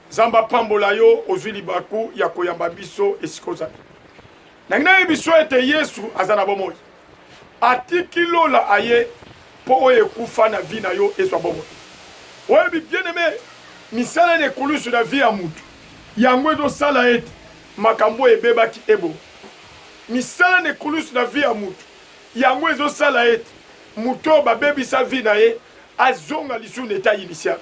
Zamba pambola yo ozwi libaku ya koyamba biso esika ozali. Nangina yebiso ete Yesu azana bomoi. Atiki lola aye po oyo ekufa na vi na yo ezwa bomoi. Oyebi bien-aimé, misala ne kulusu na vi ya mutu. Yango ezosala ete makambo ebebaki ebo. Misala ne kulusu na vi ya mutu. Yango ezosala ete muto babebisa vi na ye azonga lisu na eta initial.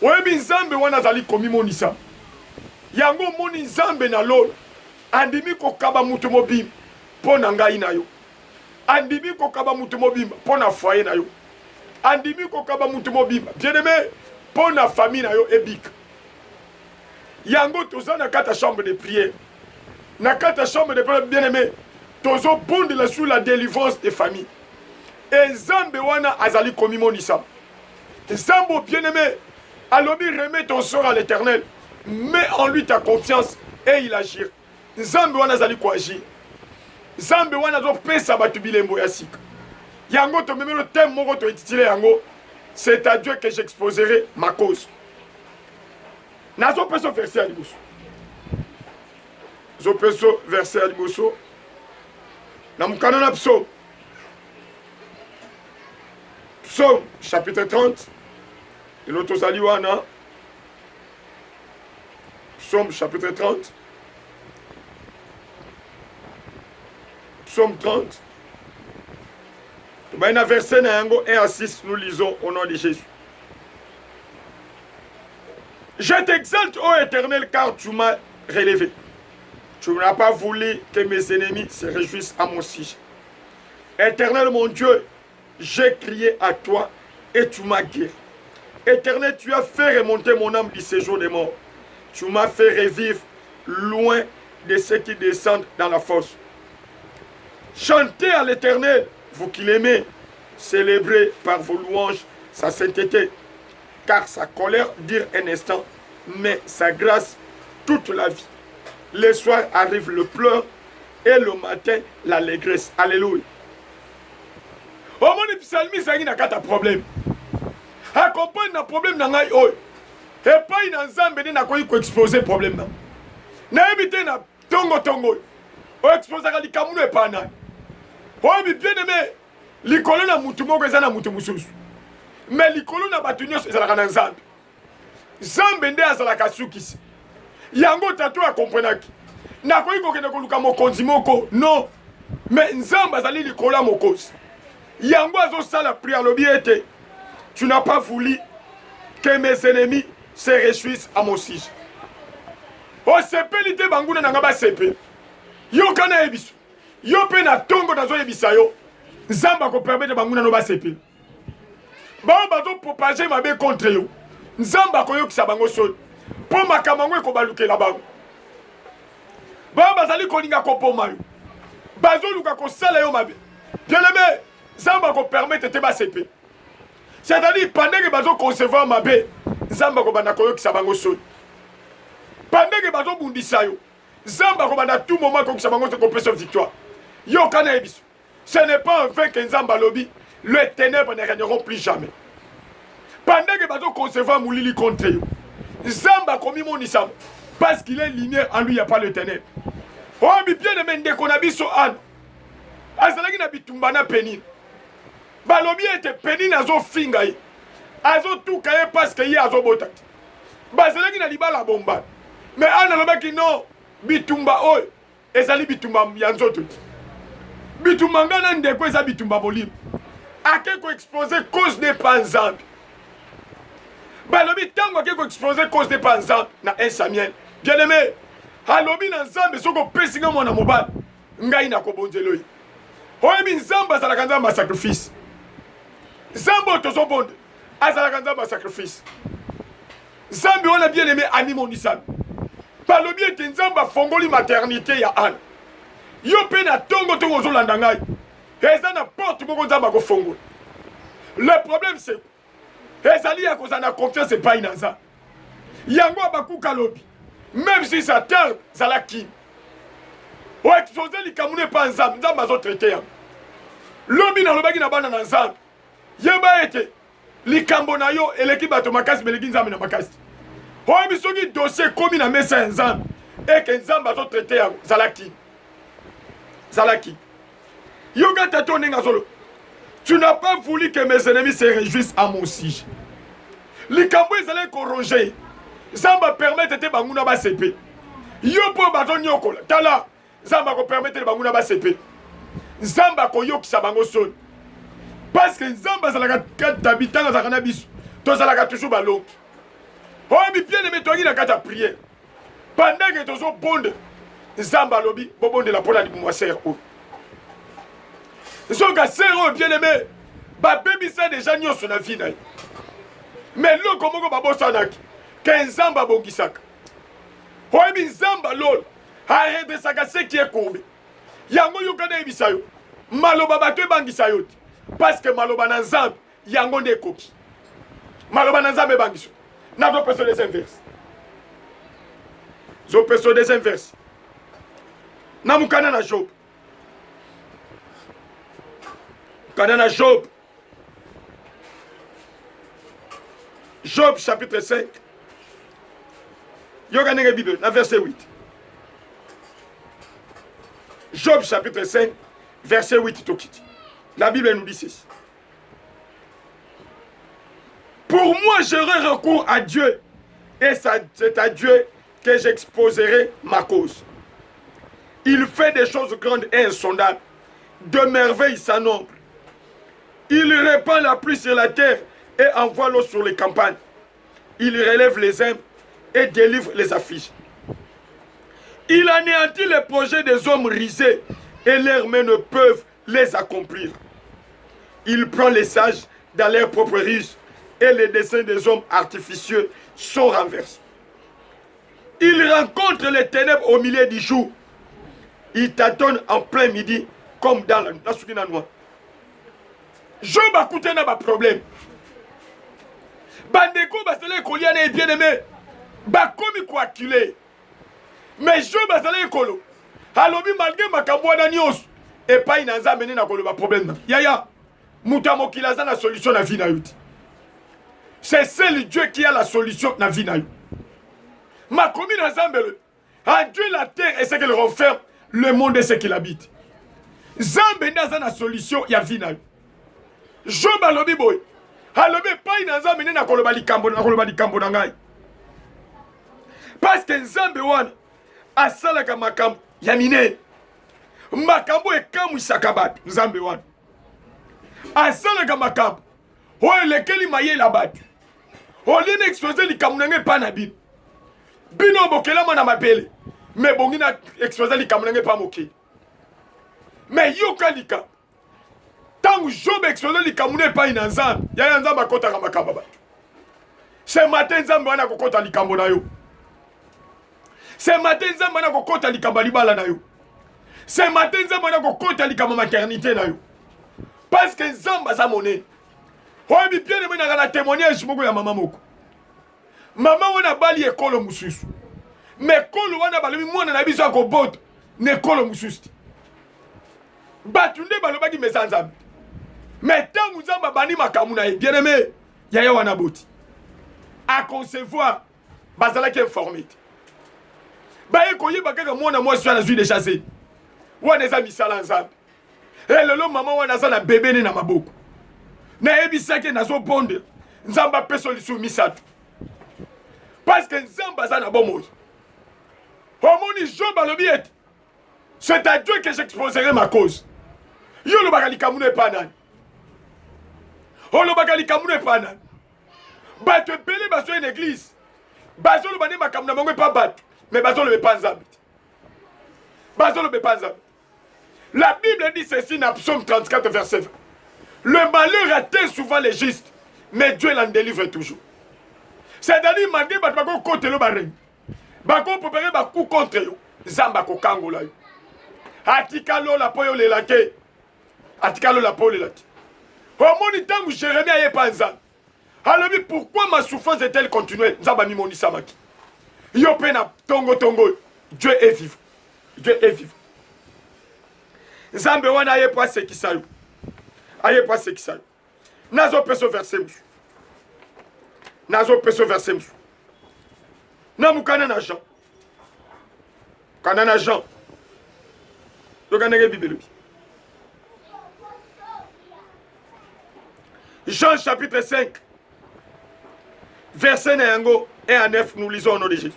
Oyebi nzambe wana azali komimonisa. Yango moni nzambe na lolo andimi kokaba mutu mobimba mpo na ngai na yo. Andimi kokaba mutu mobimba mpo na foyer na yo. Andimi kokaba mutu mobimba bien-aimé mpo na famille na yo ebika. Yango toza na kata chambre de prière. Na kata chambre de prière bien-aimé tozo bondela sur la délivrance des familles. Et nzambe wana azali komimonisa. Nzambe bien-aimé alobi remets ton sort à l'Éternel. Mets en lui ta confiance et il agir. Nzambe wana azali ko agir. Nzambe wana zo pesa batu bilembo ya sika. Yango to memelo thème moko to intitulé yango c'est à Dieu que j'exposerai ma cause. Nazo peso verset à liboso. Zo peso verset à liboso. Na mukano na psaume. Psaume chapitre 30. Et l'autre saliwana. Psaume chapitre 30. Psaume 30. Il y a un verset 1 à 6, nous lisons au nom de Jésus. Je t'exalte, ô Éternel, car tu m'as relevé. Tu n'as pas voulu que mes ennemis se réjouissent à mon sujet. Éternel, mon Dieu, j'ai crié à toi et tu m'as guéri. Éternel, tu as fait remonter mon âme du séjour des morts. Tu m'as fait revivre loin de ceux qui descendent dans la fosse. Chantez à l'Éternel, vous qui l'aimez, célébrez par vos louanges sa sainteté, car sa colère dure un instant, mais sa grâce toute la vie. Le soir arrive le pleur et le matin l'allégresse. Alléluia. Au moins, les psalmistes ont un problème. Accompagne un problème dans les oeufs. Et pas une ensemble qui exploser le problème. Na éviter na tongo. O exploser les kamouno et pas na. Oh, bien aimé, l'icône na mutu moko eza na mutu mususu. Mais l'icône na batu nyonso ezalaka na nzambe. Nzambe nde azalaka sukisi. Yango tatu a comprenaki. Na koyi kokende koluka mokonzi moko. Non. Mais nzambe azali l'icône mokozi. Yango azosala prière lobi ete. Tu n'as pas voulu que mes ennemis se réjouissent à mon sujet. Oh, sepe lite banguna na ngaba sepe. Yo kana ebisu. Yo pe na tongo nazo yebisa yo. Nzamba ko permettre banguna no ba sepe. Ba bato propager mabe contre yo. Nzamba ko yokisa bango soni. Po makamango ko balukela bango. Ba bazali ko linga ko poma yo. Bazo luka ko sala yo mabe. Bien-aimé, Nzamba ko permettre te ba sepe. C'est-à-dire pendant que bazo concevoir mabe, Nzamba ko bana ko yokisa bango soni. Pendant que bazo bundisa yo, Nzamba ko bana tout moment ko yokisa bango se ko pesa victoire. Yo kana ebiso. Ce n'est pas un fait que Nzamba lobi, les ténèbres ne régneront plus jamais. Pendant que bazo concevoir moulili contre yo, Nzamba komi monisa parce qu'il est lumière en lui, il n'y a pas le ténèbre. Oh, bien aimé ndeko na biso an. Azalaki na bitumba na penine. Balobi ete penine azo finga ye. Azo tuka ye parce que ye azo botaki. Bazalaki na libala bomba. Mais an alobaki non, bitumba oyo ezali bitumba ya nzoto. Bitumba ngana ndeko eza bitumba bolimo. Ake ko exploser cause de panzambe. Balobi tango ake ko exploser cause de panzambe na 1 Samuel. Bien aimé, alobi na nzambe soko pesinga mwana mobali. Ngai na kobonzelo ye. Oyebi nzambe azalaka nzambe ya sacrifice. Nzambe tozo bonde azalaka nzambe ya sacrifice. Nzambe wana bien aimé ami monisa. Balobi ete nzambe afongoli maternité ya Anne. Yo pe na tongo tongo ozolanda ngai. Eza na porte moko nzambe akofongola. Le problème c'est ezali ya kozana confiance epai na nzambe. Yango abakuka lobi. Même si sa terre zalaki. O exposer likamune epai nzambe, nzambe azotraite yango. Lobi na lobaki na bana na nzambe. Yeba ete likambo na yo eleki bato makasi beleki nzambe na makasi. oyebi bisoki dossier komi na mesa ya nzambe eke nzambe azotraite yango zalaki yoka tato ndenge azolo. Tu n'as pas voulu que mes ennemis se réjouissent à mon sujet. Likambo ezali koronge nzambe permettre te banguna basepe yo mpo bato nyokola tala nzambe akopermettre banguna basepe nzambe akoyokisa bango soni parce que nzambe azalaka kati bitanga azalaka na biso tozalaka toujours balongi oyebi bien-aimé toyaki na kati ya prière pendant que tozobonde nzambe alobi bobondela mpo na libumu ya sere oyo soka sere oyo bien-aimé babebisa deja nyonso na vi na ye mais loko moko babosanaki ke nzambe abongisaka oyebi nzambe lolo aredresaka seki ekourbe yango yoka nayebisa yo maloba bato ebangisa yo te parce que maloba na nzambe yango nde ekoki maloba na nzambe ebangisa nazopeso des inverses zopeso des inverses namukana na Job mukana na Job Job chapitre 5 yoka ndenge Bible na verset 8 Job chapitre 5 verset 8 tokiti la Bible nous dit ceci. Pour moi j'aurai recours à Dieu et c'est à Dieu que j'exposerai ma cause. Il fait des choses grandes et insondables, de merveilles sans nombre. Il répand la pluie sur la terre et envoie l'eau sur les campagnes. Il relève les humbles et délivre les affligés. Il anéantit les projets des hommes risés et leurs mains ne peuvent les accomplir. Il prend les sages dans leurs propres ruses et les desseins des hommes artificieux sont renversés. Il rencontre les ténèbres au milieu du jour. Il tâtonne en plein midi comme dans la soukina noire. Job a coûté un problème. Bandeko basale koliane est bien aimé. Bakomi ko acculé. Mais Job basale kolo. Alobi malgré makambo na nyos et pas inanza mené na kolo ba problème. Yaya muta mokila za na solution na vie na yuti. C'est seul Dieu qui a la solution na vie na yuti. Makomi na zambele. A Dieu la terre et ce qu'il renferme, le monde et ce qu'il habite. Zambe na na solution ya vie na yuti. Job alobi boy. Alobi pas inanza mené na kolo ba likambo na ngai. Parce que nzambe wana asalaka makambo ya minene makambo ekamwisaka bato nzambe wana asalaka makambo oyo elekeli mayele bato olini expose likambo na ngai epa na bino bino bokelama na mabele me bongi na expose likambo na ngai epa mokili me yoka likambo ntango Job expose likambo na epai na nzambe yaya nzambe akotaka makambo bato ce matin nzambe wana akokota likambo na yo. Ce matin, nzambe na kokota likamba libala na yo. Ce matin, nzambe na kokota likamba maternité na yo. Parce que nzambe za monene. Oyebi bien aimé na témoignage moko ya mama moko. Mama wana bali ekolo mususu. Mais kolo wana balobi mwana na biso akobota ne ekolo mususu. Batunde balobaki mesa nzambe. Mais tangu nzambe bani makamu na ye bien aimé yaya wana boti. À concevoir bazalaki informé. Baye koyeba kaka mwana mwasi wana zwi déjà se wana eza misala nzambe lelo mama wana aza na bebe ne na maboko nayebisaki nazobondela nzambe apesa lisusu misato parce que nzambe aza na bomoi omoni Job alobi ete c'est à Dieu que j'exposerai ma cause yo olobaka likambo no epa nani olobaka likambo no epa nani bato ebele bazwa une église bazoloba nde makambo na bango epa bato. Mais Bazolo ne pas nzambe. Bazolo ne pas nzambe. La Bible dit ceci dans Psaume 34 verset 20. Le malheur atteint souvent les justes, mais Dieu l'en délivre toujours. C'est-à-dire malgré bako contre le bareng. Bako préparer bakou contre yo. Zamba ko kangola yo. Atikalo la poyo le lake. Atikalo la poyo le lake. Au moni tangu Jérémie aye pas nzambe. Alors pourquoi ma souffrance est-elle continuelle? Nzamba mi moni samaki. Yopena tongo tongo. Dieu est vivant. Dieu est vivant. Nzambe wana aye pas sekisayo. Aye pas sekisayo. Nazo peso verset musu. Nazo peso verset musu. Namukana na Jean. Kanana Jean. Jean chapitre 5. Verset 1 à 9, nous lisons au nom de Jésus.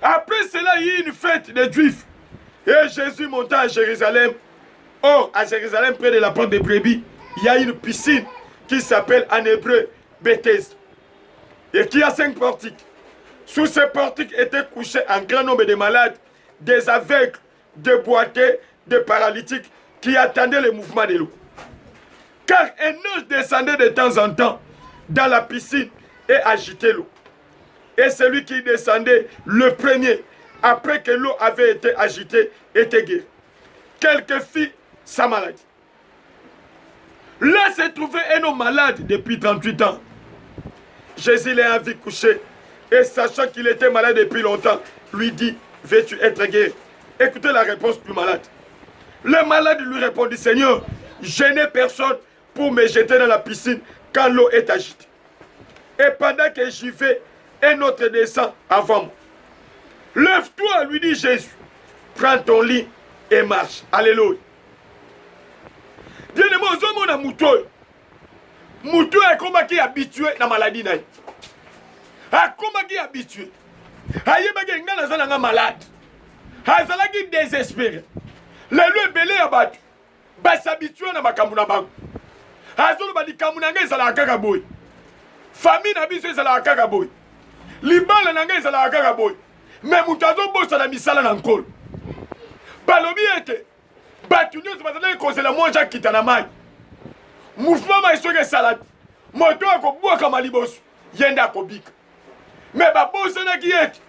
Après cela, il y a eu une fête des Juifs. Et Jésus monta à Jérusalem. Or, à Jérusalem, près de la porte des brebis, il y a une piscine qui s'appelle en hébreu Bethesda. Et qui a 5 portiques. Sous ces portiques étaient couchés un grand nombre de malades, des aveugles, des boiteux, des paralytiques qui attendaient le mouvement de l'eau. Car un ange descendait de temps en temps dans la piscine et agitait l'eau. Et celui qui descendait le premier, après que l'eau avait été agitée, était guéri. Quelques fit sa maladie. Là se trouvait un homme malade depuis 38 ans. Jésus l'a vu coucher et sachant qu'il était malade depuis longtemps, lui dit, veux-tu être guéri? Écoutez la réponse du malade. Le malade lui répondit, Seigneur, je n'ai personne pour me jeter dans la piscine quand l'eau est agitée. Et pendant que j'y vais, un autre descend avant moi. Lève-toi, lui dit Jésus. Prends ton lit et marche. Alléluia. Bien-aimé, on a mouton. Mouton est comme qui est habitué à la maladie. Comme qui est habitué. Aïe, il est malade. Il est désespéré. Le lieu belé à battu. Il s'habitue à ma camouna. Azolo ba di kamunanga ezala kaka boy. Famille na biso ezala kaka boy. Libala nanga ezala kaka boy. Mais mutazo bosa na misala na nkolo. Balobi ete. Batu nyonso bazali kozela monja kitana mai. Mouvement ma isoke salade. Moto akobwaka maliboso. Yenda akobika. Mais ba bosa na kiete.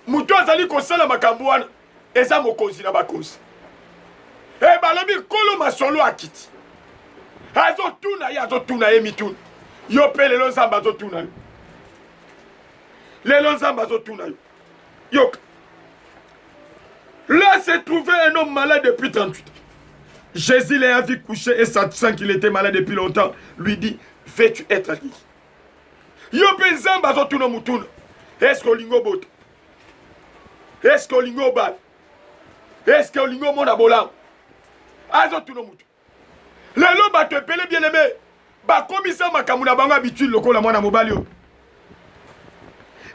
Muto azali kosala makambo wana. Eza mokonzi na bakonzi. E balobi kolo masolo akiti. Azotuna ye mituna. Yo pe lelo nzamba azotuna yo. Lelo nzamba azotuna yo. Yok. Là se trouvait un homme malade depuis 38 ans. Jésus l'a vu coucher et sachant qu'il était malade depuis longtemps, lui dit, veux-tu être guéri? Yo pe nzamba azotuna mutuna. Est-ce que olingo bota? Est-ce que olingo bal? Est-ce que olingo mona bolam? Azotuna mutuna. Lelo bato epele bien aimé. Ba komisa makamu na bango habitude lokola mwana mobali yo.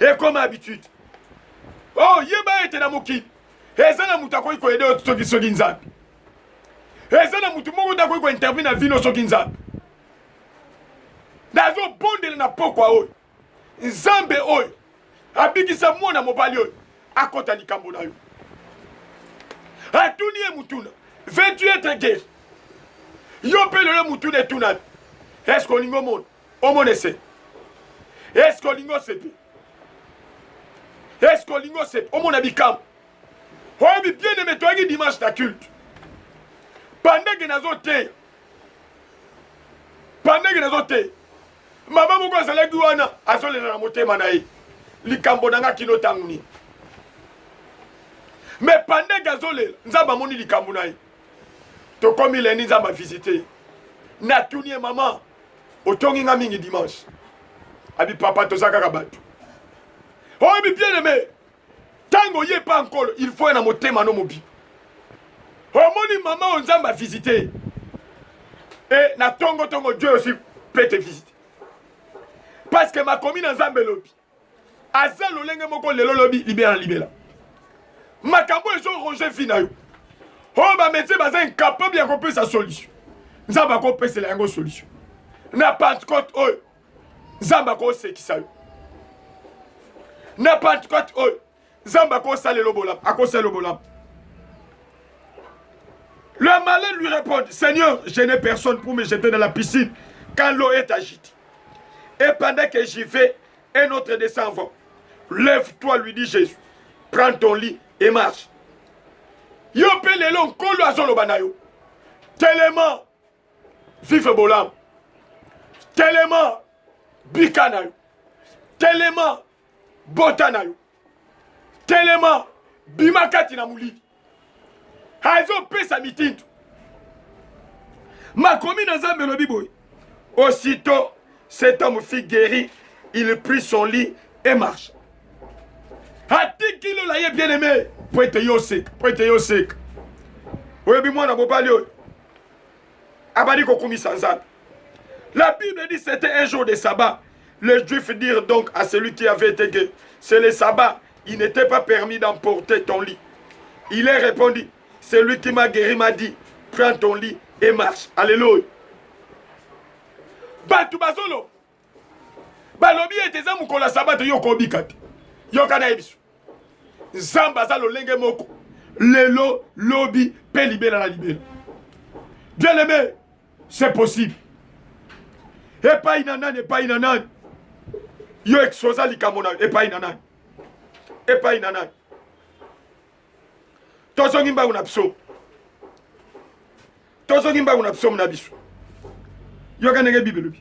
Et comme habitude. Oh, yeba ete na moki. Eza na mutu akoki koyede yo soki nzambe. Eza na mutu moko akoki ko intervenir na vino soki nzambe. Nazo bondela na pokwa oyo. Nzambe oyo. Abikisa mwana mobali oyo. Akota likambo na yo. Atuni ye mutuna. Veux-tu être guéri? Yo pe le mutu de tunat. Est-ce qu'on lingo mon? O mon essaie. Est-ce qu'on lingo sepi? Est-ce qu'on lingo sepi? O mon abikam. O bi bien aimé toi qui dimanche ta culte. Pendant que nazo te. Pendant que nazo te. Mama moko zala guana azole na motema na ye. Likambo nanga kino tanguni. Mais pendant que azole nzamba moni likambo na ye. To comme il est ni nzamba visiter. Na tunie maman. Otongi nga mingi dimanche. Abi papa to saka kabatu. Oh bi bien aimé. Tango yé pas encore, il faut na motema no mobi. Oh moni maman nzamba visiter. Et na tongo Dieu aussi peut te visiter. Parce que ma commune nzambe lobi. Aza lolenge moko lelo lobi libéra. Makambo ezo ronger fina yo. Oh ba médecin baza incapable ya kopesa sa solution. Nzamba ko pesa la yango solution. Na Pentecôte oyo. Nzamba ko sekisa yo. Na Pentecôte oyo. Nzamba ko salelo bolam, akoselo bolam. Le malin lui répond, Seigneur, je n'ai personne pour me jeter dans la piscine quand l'eau est agitée. Et pendant que j'y vais, un autre descend avant. Lève-toi, lui dit Jésus. Prends ton lit et marche. Yo pe lelo nkolo azolo banayo. Tellement vive bolam. Tellement bikanayo. Tellement botanayo. Tellement bimakati na muli. Azo pe sa mitinto. Ma commune nzambe lobi boy. Aussitôt cet homme fut guéri, il prit son lit et marche. Atikilo la ye bien-aimé. Pointe yosek. Pointe yosek. Oyebi mwana mobali oyo. Abadi kokumi sanzal. La Bible dit c'était un jour de sabbat. Les Juifs dirent donc à celui qui avait été guéri, c'est le sabbat, il n'était pas permis d'emporter ton lit. Il est répondu, celui qui m'a guéri m'a dit, prends ton lit et marche. Alléluia. Batu bazolo. Balobi eteza mukola sabbat yo kobikati. Yo kana ebisu. Zamba za lolenge moko. Lelo, lobi, pe libela la libela. Bien aimé, c'est possible. Et pas inanan, et pas inanan. Yo exosa likamona, et pas inanan. Et pas inanan. Tozo ngimba unapso. Tozo ngimba unapso mnabisu. Yo kanenge Bible.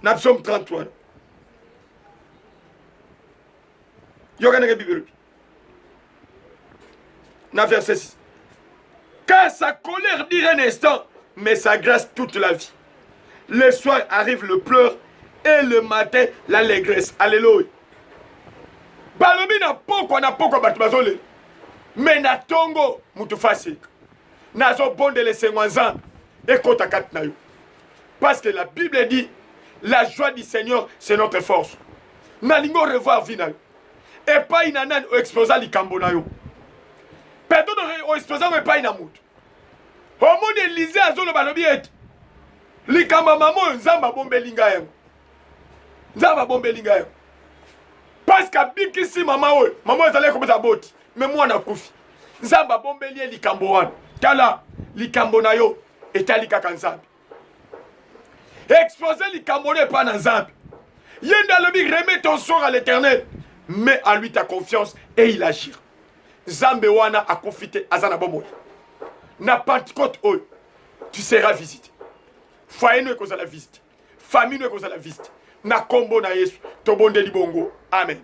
Na psaume 33. Yo kanenge Bible. Na verset 6. Car sa colère dure un instant, mais sa grâce toute la vie. Le soir arrive le pleur et le matin l'allégresse. Alléluia. Balobi na poko batu bazole. Mais na tongo mutu fasi. Nazo bonde le sengwanzan et kota kat na yo. Parce que la Bible dit la joie du Seigneur c'est notre force. Na lingo revoir vina. Et pas inanan o exposa likambo na yo. Perdon o exposa me pas inamutu. Homo de Élysée azolo balobi et. Likamba mamo nzamba bombelinga yango. Nzamba bombelinga yango. Parce que bikisi mama oyo, mama ezali komeza boti, mais mwana kufi. Nzamba bombeli likambo wana. Tala likambo na yo etali kaka nzambe. Exposer likambo ne pas na nzambe. Yenda lobi remets ton sort à l'Éternel. Mets à lui ta confiance et il agira. Nzambe wana a confité azana bomoy. Na Pentecôte oyo, tu seras visité. Foyer nous est la visite. Famille nous est la visite. Na kombo na Yesu. Tobonde libongo. Amen.